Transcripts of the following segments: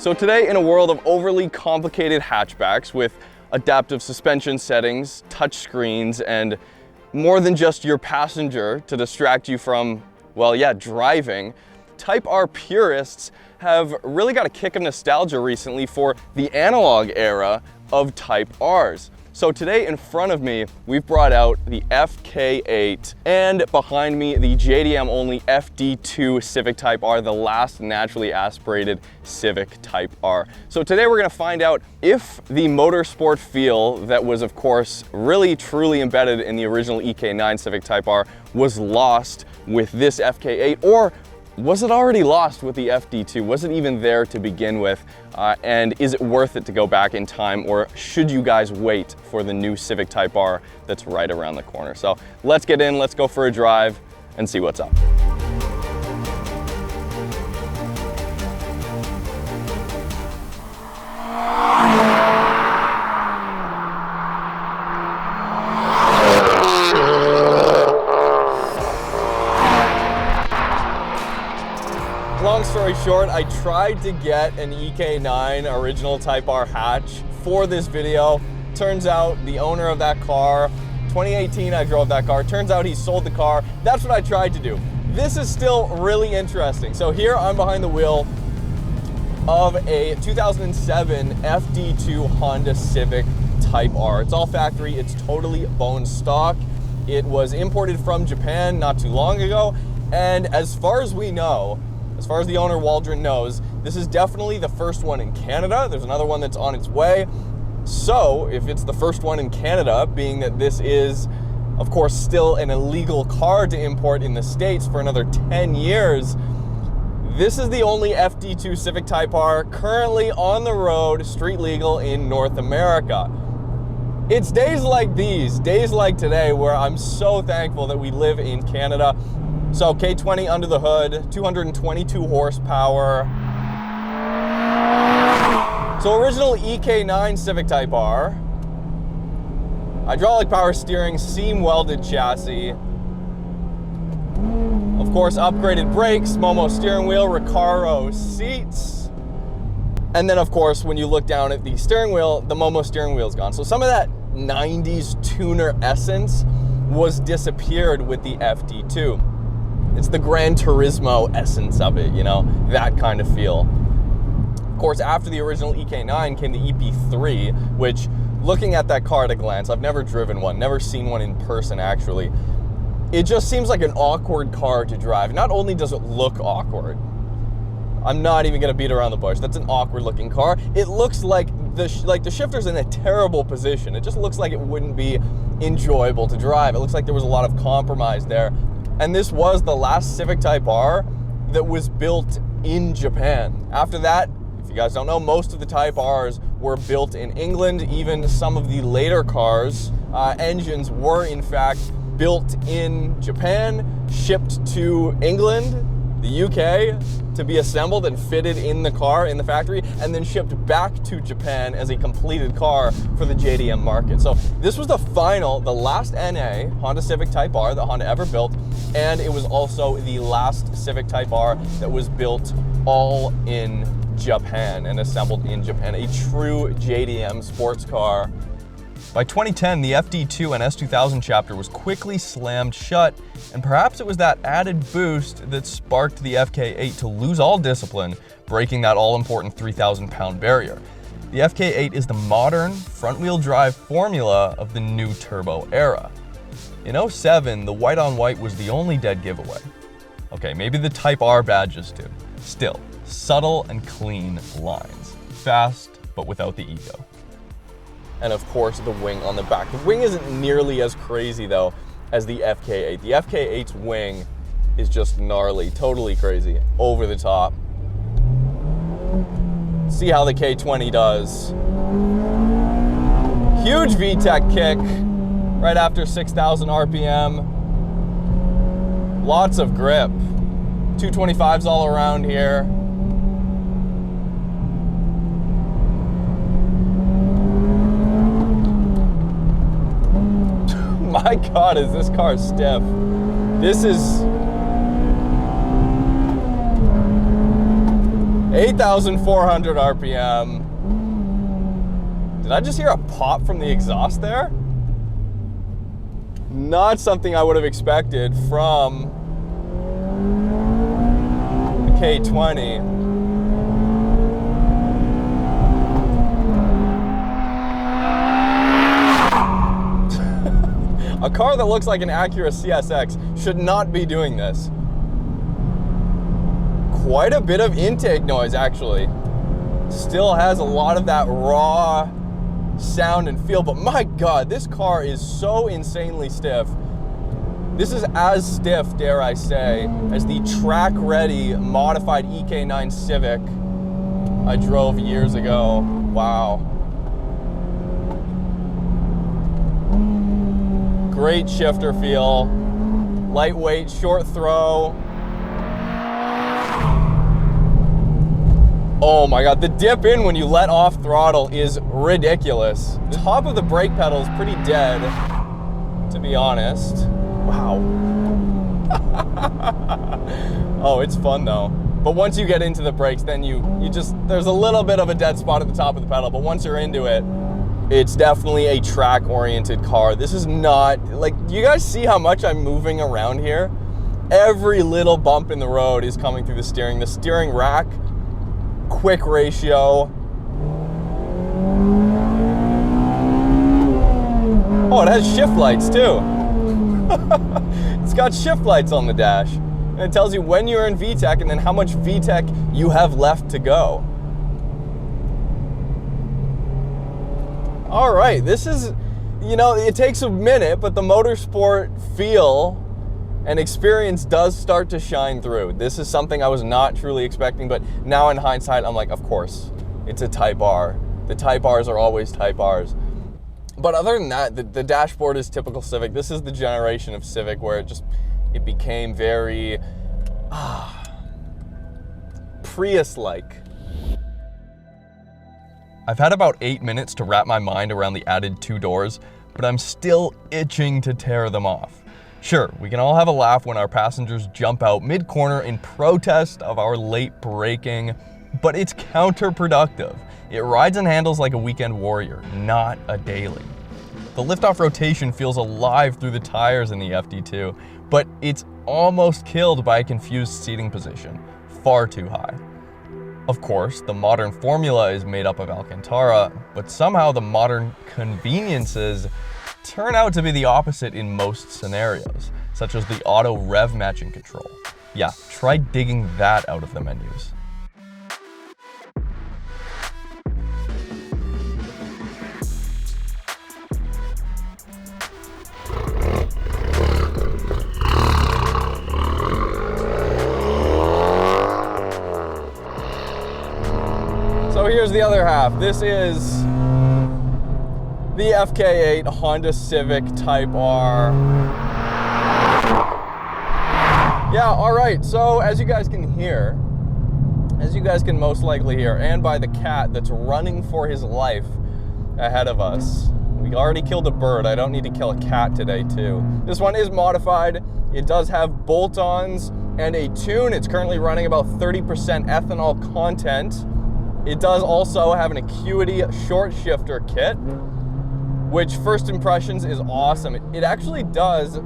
So today, in a world of overly complicated hatchbacks with adaptive suspension settings, touch screens, and more than just your passenger to distract you from, well, yeah, driving, Type-R purists have really got a kick of nostalgia recently for the analog era of Type-Rs. So today in front of me, we've brought out the FK8, and behind me, the JDM only FD2 Civic Type-R, the last naturally aspirated Civic Type-R. So today we're gonna find out if the motorsport feel that was, of course, really truly embedded in the original EK9 Civic Type-R was lost with this FK8, or was it already lost with the FD2? Was it even there to begin with? And is it worth it to go back in time, or should you guys wait for the new Civic Type-R that's right around the corner? So let's get in, let's go for a drive and see what's up. Long story short, I tried to get an EK9 original Type-R hatch for this video. Turns out the owner of that car, 2018 I drove that car, turns out he sold the car. That's what I tried to do. This is still really interesting. So here I'm behind the wheel of a 2007 FD2 Honda Civic Type-R. It's all factory, it's totally bone stock. It was imported from Japan not too long ago, and as far as we know, as far as the owner Waldron knows, this is definitely the first one in Canada. There's another one that's on its way. So if it's the first one in Canada, being that this is, of course, still an illegal car to import in the States for another 10 years, this is the only FD2 Civic Type-R currently on the road, street legal in North America. It's days like these, days like today, where I'm so thankful that we live in Canada. So K20 under the hood, 222 horsepower. So original EK9 Civic Type-R. Hydraulic power steering, seam welded chassis. Of course, upgraded brakes, Momo steering wheel, Recaro seats. And then of course, when you look down at the steering wheel, the Momo steering wheel's gone. So some of that 90s tuner essence was disappeared with the FD2. It's the Gran Turismo essence of it, you know, that kind of feel. Of course, after the original EK9 came the EP3, which, looking at that car at a glance, I've never driven one, never seen one in person actually. It just seems like an awkward car to drive. Not only does it look awkward, I'm not even gonna beat around the bush, that's an awkward looking car. It looks like the shifter's in a terrible position. It just looks like it wouldn't be enjoyable to drive. It looks like there was a lot of compromise there. And this was the last Civic Type-R that was built in Japan. After that, if you guys don't know, most of the Type-Rs were built in England. Even some of the later cars, engines were in fact built in Japan, shipped to England, the UK, to be assembled and fitted in the car in the factory, and then shipped back to Japan as a completed car for the JDM market. So this was the last NA Honda Civic Type-R that Honda ever built, and it was also the last Civic Type-R that was built all in Japan and assembled in Japan. A true JDM sports car. By 2010, the FD2 and S2000 chapter was quickly slammed shut, and perhaps it was that added boost that sparked the FK8 to lose all discipline, breaking that all-important 3,000-pound barrier. The FK8 is the modern front-wheel drive formula of the new turbo era. In 07, the white-on-white was the only dead giveaway. Okay, maybe the Type-R badges too. Still, subtle and clean lines. Fast, but without the ego. And of course, the wing on the back. The wing isn't nearly as crazy though as the FK8. The FK8's wing is just gnarly, totally crazy, over the top. See how the K20 does. Huge VTEC kick right after 6,000 RPM. Lots of grip. 225s all around here. My God, is this car stiff. 8,400 RPM. Did I just hear a pop from the exhaust there? Not something I would have expected from the K20. A car that looks like an Acura CSX should not be doing this. Quite a bit of intake noise, actually. Still has a lot of that raw sound and feel, but my God, this car is so insanely stiff. This is as stiff, dare I say, as the track-ready modified EK9 Civic I drove years ago. Wow. Great shifter feel, lightweight, short throw. Oh my God, the dip in when you let off throttle is ridiculous. The top of the brake pedal is pretty dead, to be honest. Wow. Oh, it's fun though. But once you get into the brakes, then you just, there's a little bit of a dead spot at the top of the pedal, but once you're into it, it's definitely a track-oriented car. This is not, like, you guys see how much I'm moving around here? Every little bump in the road is coming through the steering. The steering rack, quick ratio. Oh, it has shift lights too. It's got shift lights on the dash. And it tells you when you're in VTEC and then how much VTEC you have left to go. All right, this is, you know, it takes a minute, but the motorsport feel and experience does start to shine through. This is something I was not truly expecting, but now in hindsight, I'm like, of course, it's a Type R. The Type Rs are always Type Rs. But other than that, the dashboard is typical Civic. This is the generation of Civic where it became very Prius-like. I've had about 8 minutes to wrap my mind around the added 2 doors, but I'm still itching to tear them off. Sure, we can all have a laugh when our passengers jump out mid-corner in protest of our late braking, but it's counterproductive. It rides and handles like a weekend warrior, not a daily. The lift-off rotation feels alive through the tires in the FD2, but it's almost killed by a confused seating position, far too high. Of course, the modern formula is made up of Alcantara, but somehow the modern conveniences turn out to be the opposite in most scenarios, such as the auto rev matching control. Yeah, try digging that out of the menus. So here's the other half. This is the FK8 Honda Civic Type-R. Yeah, all right, so as you guys can hear, as you guys can most likely hear, and by the cat that's running for his life ahead of us. We already killed a bird, I don't need to kill a cat today too. This one is modified. It does have bolt-ons and a tune. It's currently running about 30% ethanol content. It does also have an Acuity short shifter kit, which first impressions is awesome. It actually does,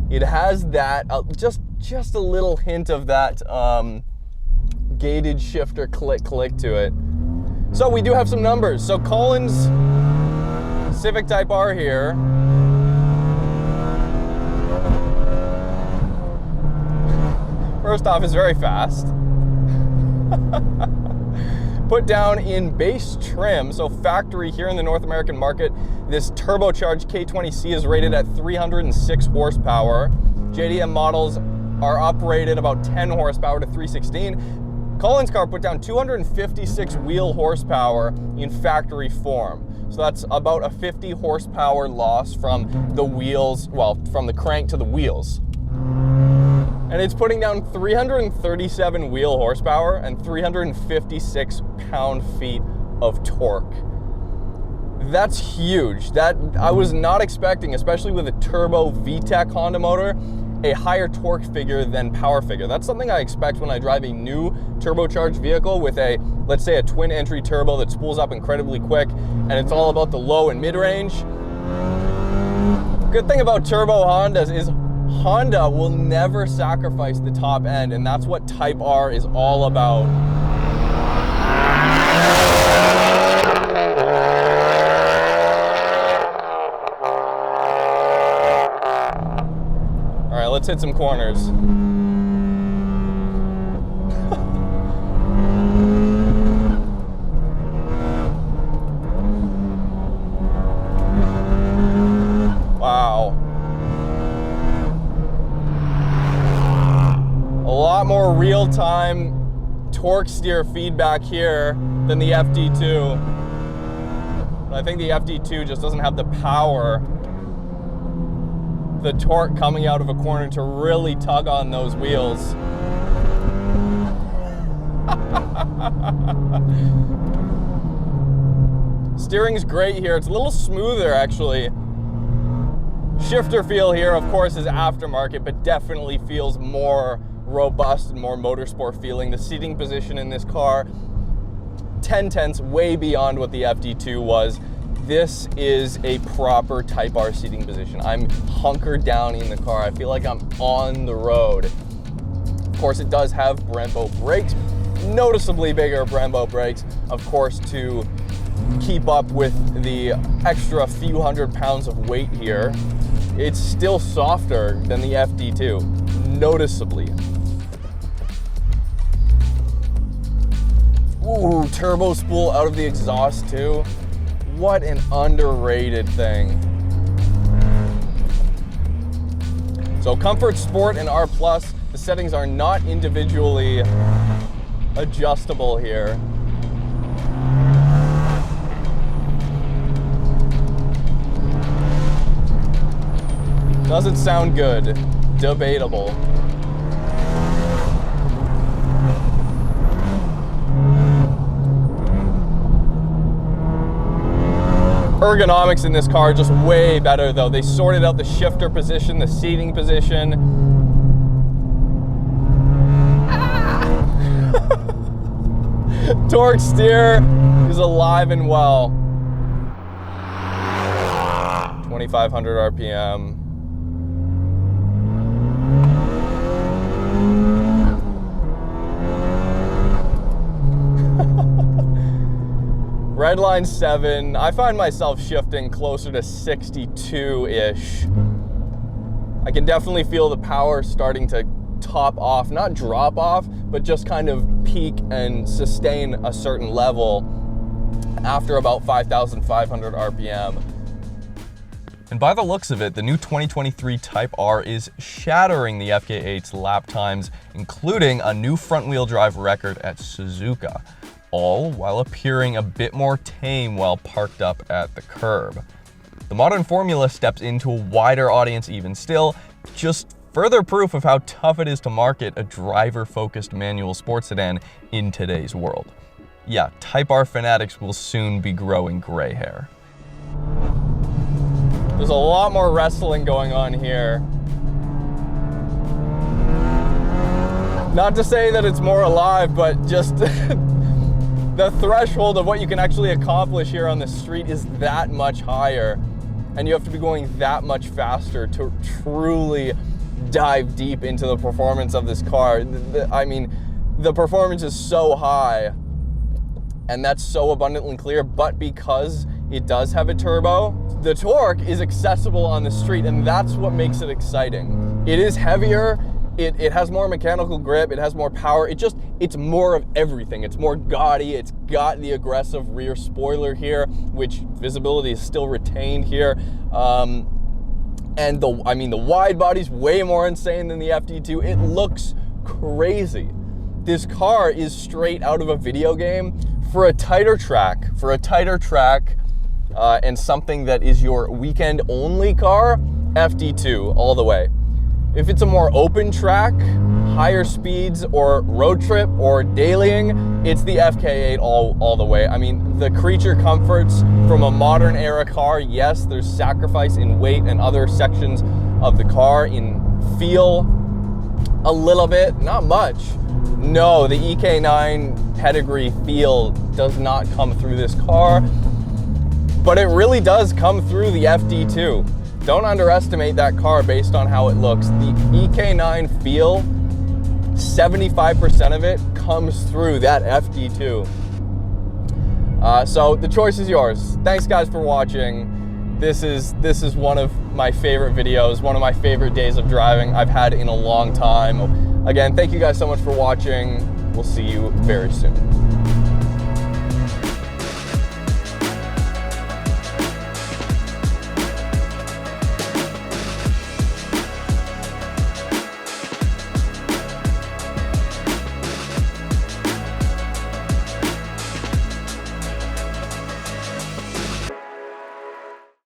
it has that, just a little hint of that gated shifter click to it. So we do have some numbers. So Colin's Civic Type-R here. First off, is very fast. Put down in base trim, so factory here in the North American market, this turbocharged K20C is rated at 306 horsepower. JDM models are uprated about 10 horsepower to 316. Colin's car put down 256 wheel horsepower in factory form. So that's about a 50 horsepower loss from the wheels, well, from the crank to the wheels. And it's putting down 337 wheel horsepower and 356 pound-feet of torque. That's huge. That I was not expecting, especially with a turbo VTEC Honda motor. a higher torque figure than power figure. That's something I expect when I drive a new turbocharged vehicle with a, let's say, a twin entry turbo that spools up incredibly quick, and it's all about the low and mid-range. Good thing about turbo Hondas is Honda will never sacrifice the top end, and that's what Type-R is all about. All right, let's hit some corners. Wow. A lot more real-time torque steer feedback here than the FD2. But I think the FD2 just doesn't have the power, the torque coming out of a corner to really tug on those wheels. Steering's great here. It's a little smoother, actually. Shifter feel here, of course, is aftermarket, but definitely feels more robust and more motorsport feeling. The seating position in this car, 10/10ths way beyond what the FD2 was. This is a proper Type-R seating position. I'm hunkered down in the car. I feel like I'm on the road. Of course, it does have Brembo brakes, noticeably bigger Brembo brakes, of course, to keep up with the extra few hundred pounds of weight here. It's still softer than the FD2, noticeably. Ooh, turbo spool out of the exhaust too. What an underrated thing. So Comfort, Sport, and R+, the settings are not individually adjustable here. Does it sound good? Debatable. Ergonomics in this car are just way better though. They sorted out the shifter position, the seating position. Torque steer is alive and well. 2,500 RPM. Redline 7, I find myself shifting closer to 62-ish. I can definitely feel the power starting to top off, not drop off, but just kind of peak and sustain a certain level after about 5,500 RPM. And by the looks of it, the new 2023 Type-R is shattering the FK8's lap times, including a new front-wheel drive record at Suzuka, all while appearing a bit more tame while parked up at the curb. The modern formula steps into a wider audience even still, just further proof of how tough it is to market a driver-focused manual sports sedan in today's world. Yeah, Type-R fanatics will soon be growing gray hair. There's a lot more wrestling going on here. Not to say that it's more alive, but just the threshold of what you can actually accomplish here on the street is that much higher, and you have to be going that much faster to truly dive deep into the performance of this car. I mean, the performance is so high, and that's so abundantly clear, but because it does have a turbo, the torque is accessible on the street, and that's what makes it exciting. It is heavier, it has more mechanical grip, it has more power, it's more of everything. It's more gaudy, it's got the aggressive rear spoiler here, which visibility is still retained here. And the wide body's way more insane than the FD2. It looks crazy. This car is straight out of a video game for a tighter track, and something that is your weekend only car, FD2 all the way. If it's a more open track, higher speeds, or road trip, or dailying, it's the FK8 all the way. I mean, the creature comforts from a modern era car, yes, there's sacrifice in weight and other sections of the car in feel a little bit, not much. No, the EK9 pedigree feel does not come through this car, but it really does come through the FD2. Don't underestimate that car based on how it looks. The EK9 feel, 75% of it comes through that FD2. So the choice is yours. Thanks guys for watching. This is one of my favorite videos, one of my favorite days of driving I've had in a long time. Again, thank you guys so much for watching. We'll see you very soon.